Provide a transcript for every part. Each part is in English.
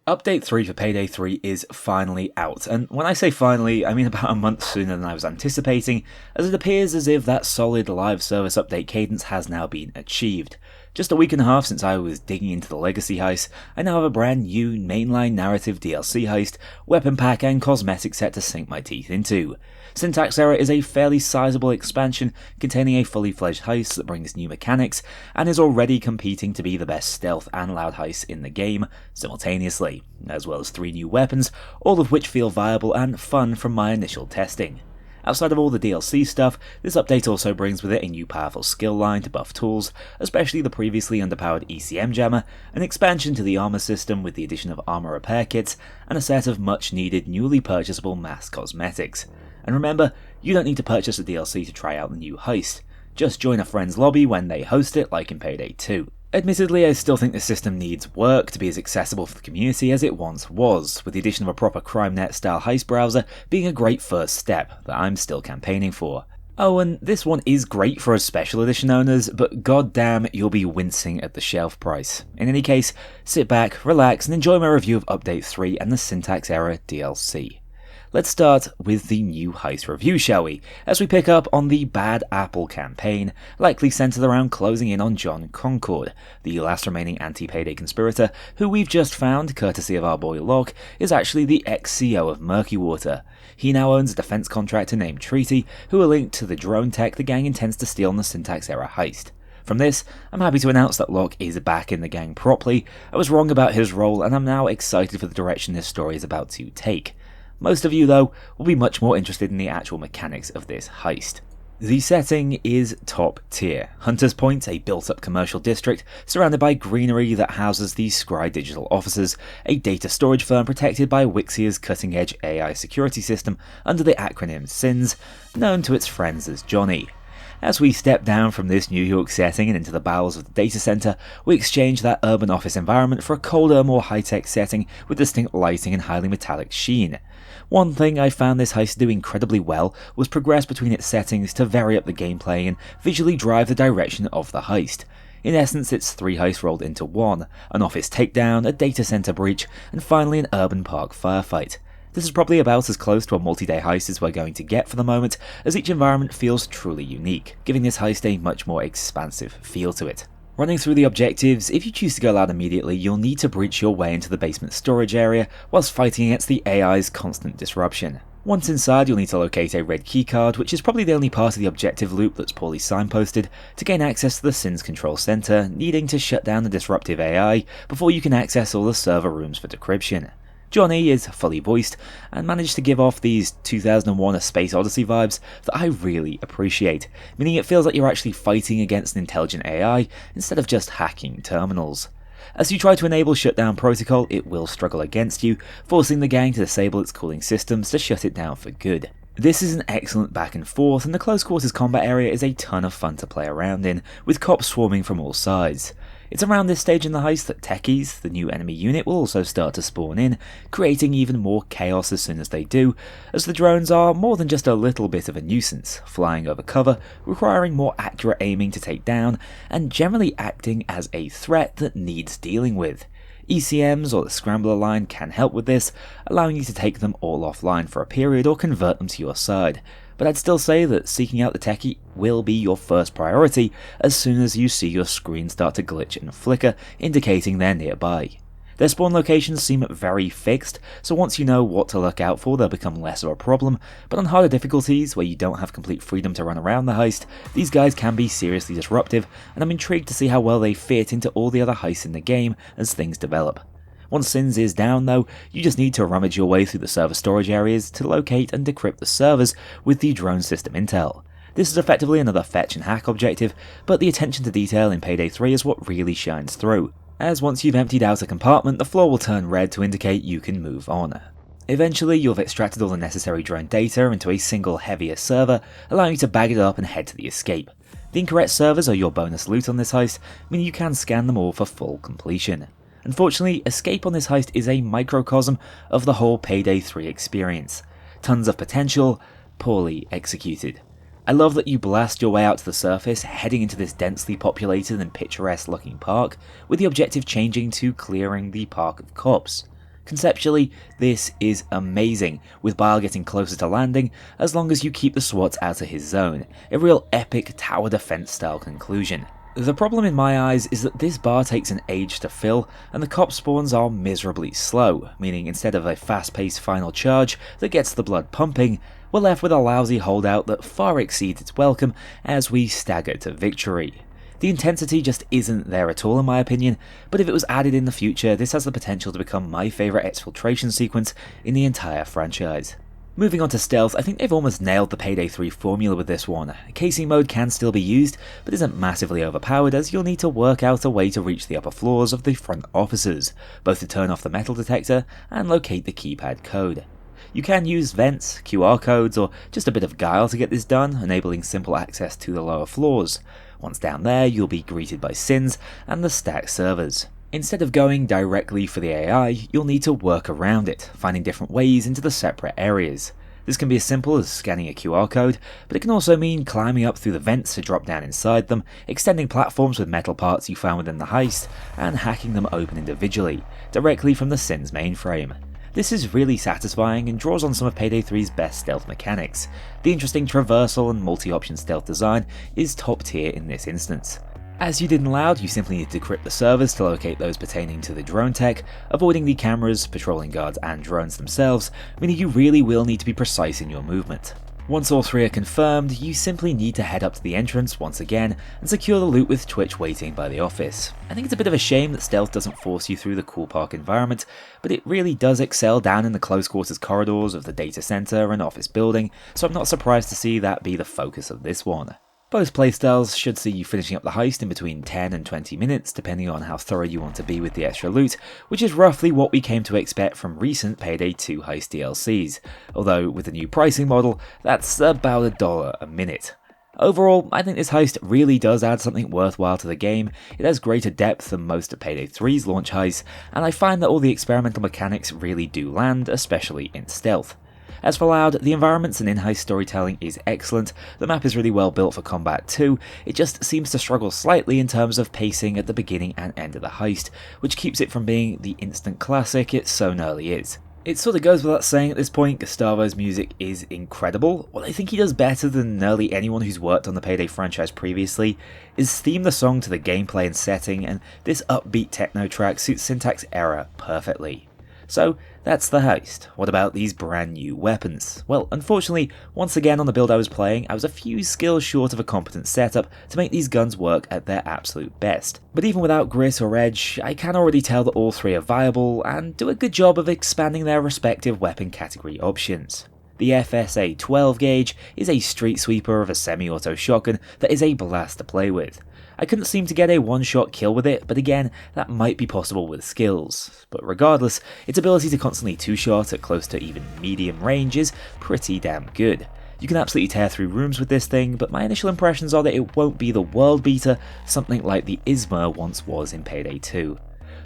Update 3 for Payday 3 is finally out, and when I say finally, I mean about a month sooner than I was anticipating, as it appears as if that solid live service update cadence has now been achieved. Just a week and a half since I was digging into the legacy heist, I now have a brand new mainline narrative DLC heist, weapon pack and cosmetic set to sink my teeth into. Syntax Error is a fairly sizable expansion containing a fully fledged heist that brings new mechanics and is already competing to be the best stealth and loud heists in the game simultaneously, as well as 3 new weapons, all of which feel viable and fun from my initial testing. Outside of all the DLC stuff, this update also brings with it a new powerful skill line to buff tools, especially the previously underpowered ECM jammer, an expansion to the armor system with the addition of armor repair kits, and a set of much needed newly purchasable mass cosmetics. And remember, you don't need to purchase a DLC to try out the new heist, just join a friend's lobby when they host it like in Payday 2. Admittedly, I still think the system needs work to be as accessible for the community as it once was, with the addition of a proper CrimeNet style heist browser being a great first step that I'm still campaigning for. Oh, and this one is great for us special edition owners, but goddamn you'll be wincing at the shelf price. In any case, sit back, relax, and enjoy my review of Update 3 and the Syntax Error DLC. Let's start with the new heist review, shall we, as we pick up on the Bad Apple campaign, likely centered around closing in on John Concord, the last remaining anti-Payday conspirator, who we've just found, courtesy of our boy Locke, is actually the ex-CEO of Murky Water. He now owns a defense contractor named Treaty, who are linked to the drone tech the gang intends to steal in the Syntax Error heist. From this, I'm happy to announce that Locke is back in the gang properly. I was wrong about his role, and I'm now excited for the direction this story is about to take. Most of you, though, will be much more interested in the actual mechanics of this heist. The setting is top tier. Hunters Point, a built-up commercial district surrounded by greenery that houses the Scry Digital offices, a data storage firm protected by Wixia's cutting-edge AI security system under the acronym SINS, known to its friends as Johnny. As we step down from this New York setting and into the bowels of the data center, we exchange that urban office environment for a colder, more high-tech setting with distinct lighting and highly metallic sheen. One thing I found this heist do incredibly well was progress between its settings to vary up the gameplay and visually drive the direction of the heist. In essence, it's 3 heists rolled into one: an office takedown, a data center breach, and finally an urban park firefight. This is probably about as close to a multi-day heist as we're going to get for the moment, as each environment feels truly unique, giving this heist a much more expansive feel to it. Running through the objectives, if you choose to go loud immediately, you'll need to breach your way into the basement storage area whilst fighting against the AI's constant disruption. Once inside, you'll need to locate a red keycard, which is probably the only part of the objective loop that's poorly signposted, to gain access to the SINS control center, needing to shut down the disruptive AI before you can access all the server rooms for decryption. Johnny is fully voiced and managed to give off these 2001 A Space Odyssey vibes that I really appreciate, meaning it feels like you're actually fighting against an intelligent AI instead of just hacking terminals. As you try to enable shutdown protocol, it will struggle against you, forcing the gang to disable its cooling systems to shut it down for good. This is an excellent back and forth, and the close quarters combat area is a ton of fun to play around in, with cops swarming from all sides. It's around this stage in the heist that Techies, the new enemy unit, will also start to spawn in, creating even more chaos as soon as they do, as the drones are more than just a little bit of a nuisance, flying over cover, requiring more accurate aiming to take down, and generally acting as a threat that needs dealing with. ECMs or the Scrambler line can help with this, allowing you to take them all offline for a period or convert them to your side. But I'd still say that seeking out the techie will be your first priority as soon as you see your screen start to glitch and flicker, indicating they're nearby. Their spawn locations seem very fixed, so once you know what to look out for, they'll become less of a problem, but on harder difficulties, where you don't have complete freedom to run around the heist, these guys can be seriously disruptive, and I'm intrigued to see how well they fit into all the other heists in the game as things develop. Once SINS is down though, you just need to rummage your way through the server storage areas to locate and decrypt the servers with the drone system intel. This is effectively another fetch and hack objective, but the attention to detail in Payday 3 is what really shines through, as once you've emptied out a compartment, the floor will turn red to indicate you can move on. Eventually, you'll have extracted all the necessary drone data into a single heavier server, allowing you to bag it up and head to the escape. The incorrect servers are your bonus loot on this heist, meaning you can scan them all for full completion. Unfortunately, escape on this heist is a microcosm of the whole Payday 3 experience. Tons of potential, poorly executed. I love that you blast your way out to the surface, heading into this densely populated and picturesque looking park, with the objective changing to clearing the park of cops. Conceptually, this is amazing, with Bile getting closer to landing as long as you keep the SWATs out of his zone, a real epic tower defense style conclusion. The problem in my eyes is that this bar takes an age to fill, and the cop spawns are miserably slow, meaning instead of a fast-paced final charge that gets the blood pumping, we're left with a lousy holdout that far exceeds its welcome as we stagger to victory. The intensity just isn't there at all in my opinion, but if it was added in the future, this has the potential to become my favourite exfiltration sequence in the entire franchise. Moving on to stealth, I think they've almost nailed the Payday 3 formula with this one. Casing mode can still be used, but isn't massively overpowered as you'll need to work out a way to reach the upper floors of the front offices, both to turn off the metal detector and locate the keypad code. You can use vents, QR codes, or just a bit of guile to get this done, enabling simple access to the lower floors. Once down there, you'll be greeted by SINs and the stack servers. Instead of going directly for the AI, you'll need to work around it, finding different ways into the separate areas. This can be as simple as scanning a QR code, but it can also mean climbing up through the vents to drop down inside them, extending platforms with metal parts you found within the heist, and hacking them open individually, directly from the SIN's mainframe. This is really satisfying and draws on some of Payday 3's best stealth mechanics. The interesting traversal and multi-option stealth design is top tier in this instance. As you did in Loud, you simply need to decrypt the servers to locate those pertaining to the drone tech, avoiding the cameras, patrolling guards and drones themselves, meaning you really will need to be precise in your movement. Once all three are confirmed, you simply need to head up to the entrance once again and secure the loot with Twitch waiting by the office. I think it's a bit of a shame that stealth doesn't force you through the cool park environment, but it really does excel down in the close quarters corridors of the data center and office building, so I'm not surprised to see that be the focus of this one. Both playstyles should see you finishing up the heist in between 10 and 20 minutes, depending on how thorough you want to be with the extra loot, which is roughly what we came to expect from recent Payday 2 heist DLCs, although with the new pricing model, that's about $1 a minute. Overall, I think this heist really does add something worthwhile to the game. It has greater depth than most of Payday 3's launch heists, and I find that all the experimental mechanics really do land, especially in stealth. As for Loud, the environments and in-heist storytelling is excellent, the map is really well built for combat too, it just seems to struggle slightly in terms of pacing at the beginning and end of the heist, which keeps it from being the instant classic it so nearly is. It sort of goes without saying at this point, Gustavo's music is incredible. What I think he does better than nearly anyone who's worked on the Payday franchise previously is theme the song to the gameplay and setting, and this upbeat techno track suits Syntax Error perfectly. So, that's the heist. What about these brand new weapons? Well, unfortunately, once again on the build I was playing, I was a few skills short of a competent setup to make these guns work at their absolute best. But even without grit or edge, I can already tell that all three are viable and do a good job of expanding their respective weapon category options. The FSA 12 gauge is a street sweeper of a semi-auto shotgun that is a blast to play with. I couldn't seem to get a one-shot kill with it, but again, that might be possible with skills. But regardless, its ability to constantly two-shot at close to even medium range is pretty damn good. You can absolutely tear through rooms with this thing, but my initial impressions are that it won't be the world beater, something like the ISMA once was in Payday 2.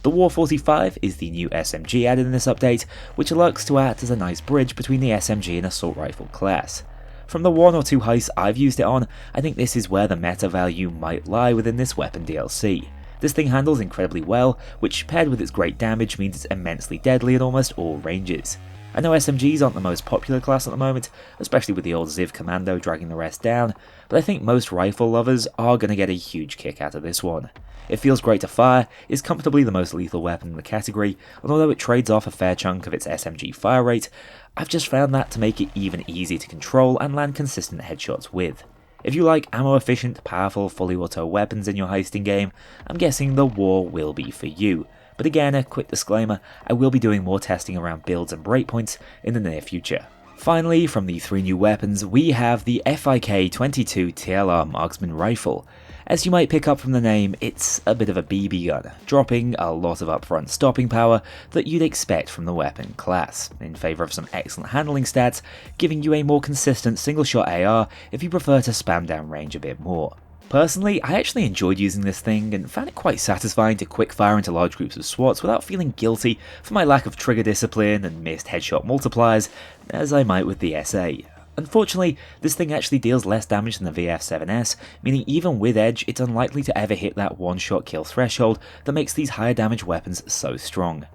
The War 45 is the new SMG added in this update, which lurks to act as a nice bridge between the SMG and assault rifle class. From the 1 or 2 heists I've used it on, I think this is where the meta value might lie within this weapon DLC. This thing handles incredibly well, which paired with its great damage means it's immensely deadly in almost all ranges. I know SMGs aren't the most popular class at the moment, especially with the old Ziv Commando dragging the rest down, but I think most rifle lovers are going to get a huge kick out of this one. It feels great to fire, is comfortably the most lethal weapon in the category, and although it trades off a fair chunk of its SMG fire rate, I've just found that to make it even easier to control and land consistent headshots with. If you like ammo efficient, powerful, fully auto weapons in your heisting game, I'm guessing the War will be for you. But again, a quick disclaimer, I will be doing more testing around builds and breakpoints in the near future. Finally, from the 3 new weapons, we have the FIK-22 TLR Marksman Rifle. As you might pick up from the name, it's a bit of a BB gun, dropping a lot of upfront stopping power that you'd expect from the weapon class, in favour of some excellent handling stats, giving you a more consistent single-shot AR if you prefer to spam down range a bit more. Personally, I actually enjoyed using this thing and found it quite satisfying to quick fire into large groups of SWATs without feeling guilty for my lack of trigger discipline and missed headshot multipliers, as I might with the SA. Unfortunately, this thing actually deals less damage than the VF7S, meaning even with edge, it's unlikely to ever hit that one-shot kill threshold that makes these higher damage weapons so strong.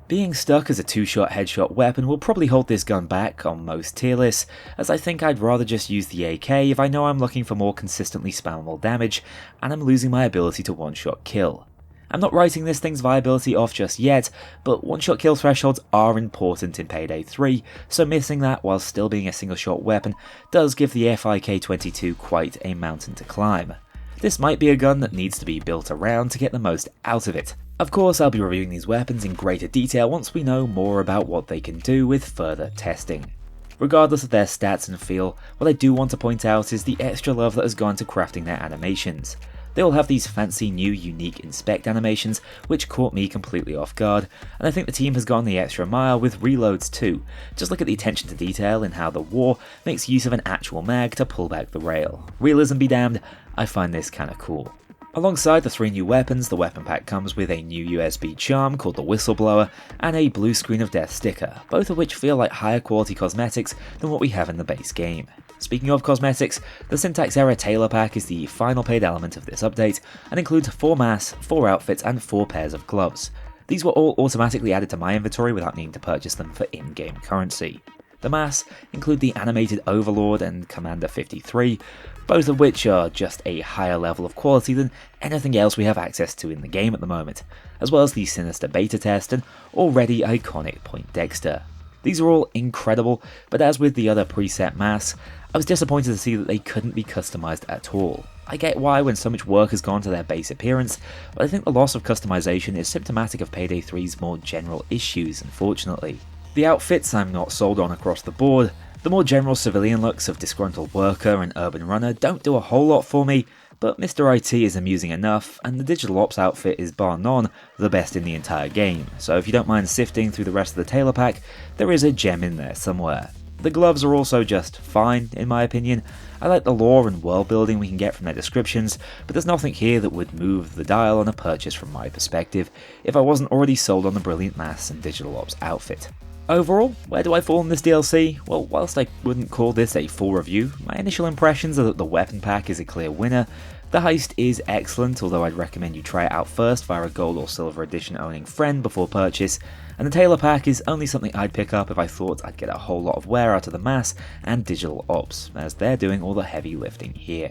Being stuck as a 2-shot headshot weapon will probably hold this gun back on most tier lists, as I think I'd rather just use the AK if I know I'm looking for more consistently spammable damage and I'm losing my ability to one-shot kill. I'm not writing this thing's viability off just yet, but one-shot kill thresholds are important in Payday 3, so missing that while still being a single-shot weapon does give the FIK-22 quite a mountain to climb. This might be a gun that needs to be built around to get the most out of it. Of course, I'll be reviewing these weapons in greater detail once we know more about what they can do with further testing. Regardless of their stats and feel, what I do want to point out is the extra love that has gone to crafting their animations. They all have these fancy new unique inspect animations which caught me completely off guard, and I think the team has gone the extra mile with reloads too. Just look at the attention to detail in how the war makes use of an actual mag to pull back the rail. Realism be damned, I find this kinda cool. Alongside the 3 new weapons, the weapon pack comes with a new USB charm called the Whistleblower and a blue screen of death sticker, both of which feel like higher quality cosmetics than what we have in the base game. Speaking of cosmetics, the Syntax Error Tailor Pack is the final paid element of this update and includes 4 masks, 4 outfits and 4 pairs of gloves. These were all automatically added to my inventory without needing to purchase them for in-game currency. The masks include the Animated Overlord and Commander 53, both of which are just a higher level of quality than anything else we have access to in the game at the moment, as well as the Sinister Beta Test and already iconic Poindexter. These are all incredible, but as with the other preset masks, I was disappointed to see that they couldn't be customized at all. I get why when so much work has gone to their base appearance, but I think the loss of customization is symptomatic of Payday 3's more general issues, unfortunately. The outfits I'm not sold on across the board. The more general civilian looks of Disgruntled Worker and Urban Runner don't do a whole lot for me, but Mr. IT is amusing enough, and the Digital Ops outfit is bar none the best in the entire game, so if you don't mind sifting through the rest of the tailor pack, there is a gem in there somewhere. The gloves are also just fine, in my opinion. I like the lore and world building we can get from their descriptions, but there's nothing here that would move the dial on a purchase from my perspective, if I wasn't already sold on the brilliant masks and Digital Ops outfit. Overall, where do I fall in this DLC? Well, whilst I wouldn't call this a full review, my initial impressions are that the weapon pack is a clear winner. The heist is excellent, although I'd recommend you try it out first via a gold or silver edition owning friend before purchase, and the tailor pack is only something I'd pick up if I thought I'd get a whole lot of wear out of the mass and Digital Ops, as they're doing all the heavy lifting here.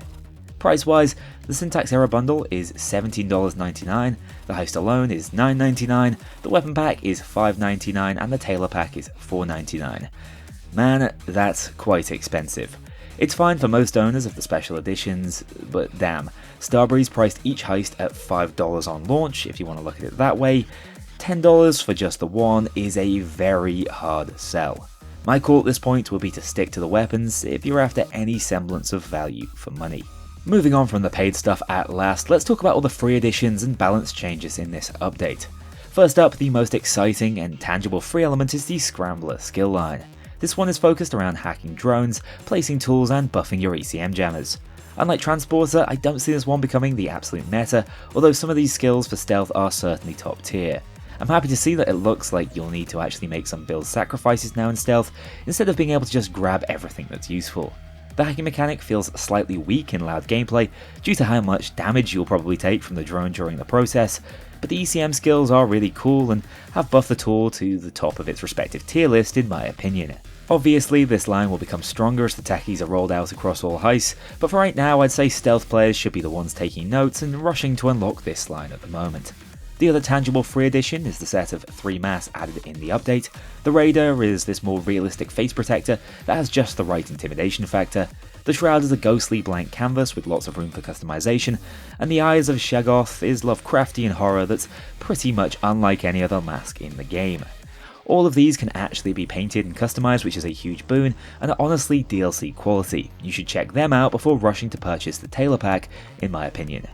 Price-wise, the Syntax Error bundle is $17.99, the heist alone is $9.99, the weapon pack is $5.99, and the tailor pack is $4.99. Man, that's quite expensive. It's fine for most owners of the special editions, but damn, Starbreeze priced each heist at $5 on launch, if you want to look at it that way. $10 for just the one is a very hard sell. My call at this point will be to stick to the weapons if you're after any semblance of value for money. Moving on from the paid stuff at last, let's talk about all the free additions and balance changes in this update. First up, the most exciting and tangible free element is the Scrambler skill line. This one is focused around hacking drones, placing tools and buffing your ECM jammers. Unlike Transporter, I don't see this one becoming the absolute meta, although some of these skills for stealth are certainly top tier. I'm happy to see that it looks like you'll need to actually make some build sacrifices now in stealth, instead of being able to just grab everything that's useful. The hacking mechanic feels slightly weak in loud gameplay due to how much damage you'll probably take from the drone during the process, but the ECM skills are really cool and have buffed the tool to the top of its respective tier list in my opinion. Obviously, this line will become stronger as the techies are rolled out across all heists, but for right now I'd say stealth players should be the ones taking notes and rushing to unlock this line at the moment. The other tangible free addition is the set of 3 masks added in the update. The Raider is this more realistic face protector that has just the right intimidation factor. The Shroud is a ghostly blank canvas with lots of room for customization, and the Eyes of Shaggoth is Lovecraftian horror that's pretty much unlike any other mask in the game. All of these can actually be painted and customized, which is a huge boon, and are honestly DLC quality. You should check them out before rushing to purchase the Tailor Pack, in my opinion.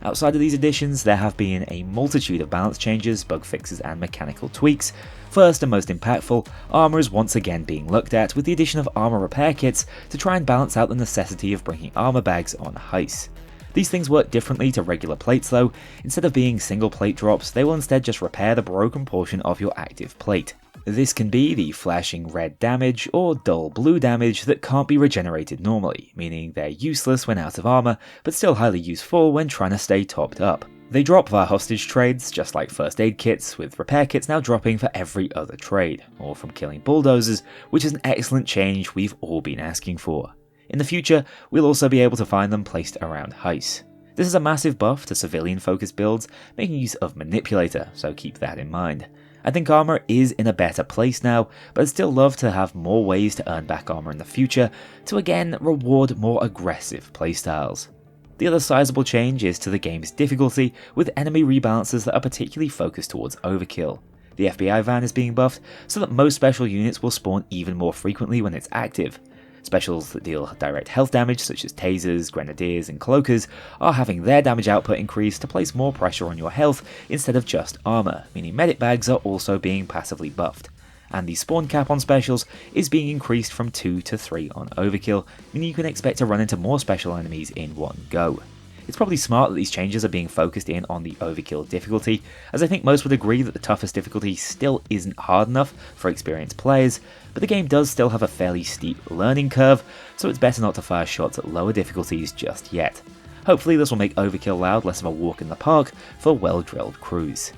Outside of these additions, there have been a multitude of balance changes, bug fixes and mechanical tweaks. First and most impactful, armor is once again being looked at with the addition of armor repair kits to try and balance out the necessity of bringing armor bags on heists. These things work differently to regular plates though. Instead of being single plate drops, they will instead just repair the broken portion of your active plate. This can be the flashing red damage or dull blue damage that can't be regenerated normally, meaning they're useless when out of armor, but still highly useful when trying to stay topped up. They drop via hostage trades, just like first aid kits, with repair kits now dropping for every other trade, or from killing bulldozers, which is an excellent change we've all been asking for. In the future, we'll also be able to find them placed around heists. This is a massive buff to civilian-focused builds, making use of Manipulator, so keep that in mind. I think armor is in a better place now, but I'd still love to have more ways to earn back armor in the future to again reward more aggressive playstyles. The other sizable change is to the game's difficulty, with enemy rebalancers that are particularly focused towards overkill. The FBI van is being buffed so that most special units will spawn even more frequently when it's active. Specials that deal direct health damage, such as tasers, grenadiers, and cloakers, are having their damage output increased to place more pressure on your health instead of just armor, meaning medic bags are also being passively buffed. And the spawn cap on specials is being increased from 2 to 3 on overkill, meaning you can expect to run into more special enemies in one go. It's probably smart that these changes are being focused in on the overkill difficulty, as I think most would agree that the toughest difficulty still isn't hard enough for experienced players, but the game does still have a fairly steep learning curve, so it's better not to fire shots at lower difficulties just yet. Hopefully this will make overkill loud less of a walk in the park for well-drilled crews.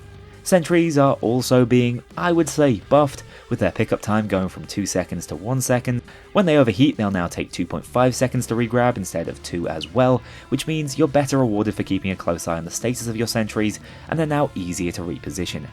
Sentries are also being, I would say, buffed, with their pickup time going from 2 seconds to 1 second. When they overheat, they'll now take 2.5 seconds to regrab instead of 2 as well, which means you're better rewarded for keeping a close eye on the status of your sentries, and they're now easier to reposition.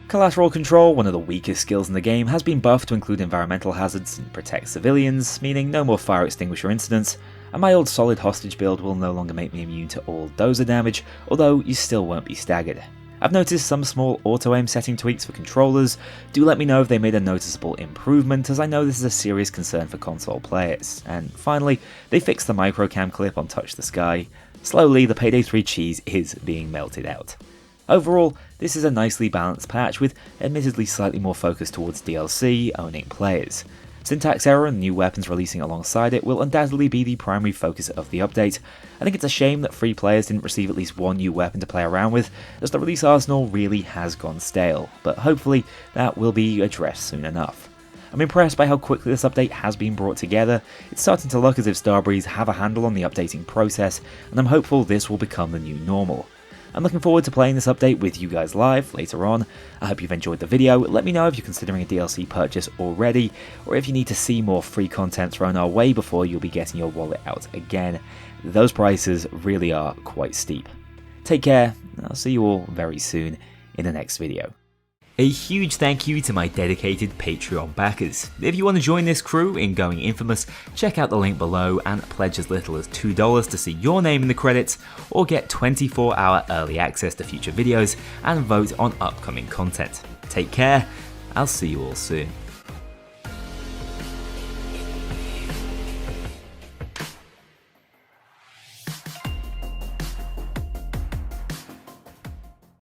Collateral control, one of the weakest skills in the game, has been buffed to include environmental hazards and protect civilians, meaning no more fire extinguisher incidents, and my old solid hostage build will no longer make me immune to all dozer damage, although you still won't be staggered. I've noticed some small auto-aim setting tweaks for controllers. Do let me know if they made a noticeable improvement, as I know this is a serious concern for console players. And finally, they fixed the microcam clip on Touch the Sky. Slowly, the Payday 3 cheese is being melted out. Overall, this is a nicely balanced patch with admittedly slightly more focus towards DLC owning players. Syntax error and new weapons releasing alongside it will undoubtedly be the primary focus of the update. I think it's a shame that free players didn't receive at least one new weapon to play around with, as the release arsenal really has gone stale, but hopefully that will be addressed soon enough. I'm impressed by how quickly this update has been brought together. It's starting to look as if Starbreeze have a handle on the updating process, and I'm hopeful this will become the new normal. I'm looking forward to playing this update with you guys live later on. I hope you've enjoyed the video. Let me know if you're considering a DLC purchase already, or if you need to see more free content thrown our way before you'll be getting your wallet out again. Those prices really are quite steep. Take care, and I'll see you all very soon in the next video. A huge thank you to my dedicated Patreon backers. If you want to join this crew in going infamous, check out the link below and pledge as little as $2 to see your name in the credits, or get 24-hour early access to future videos and vote on upcoming content. Take care, I'll see you all soon.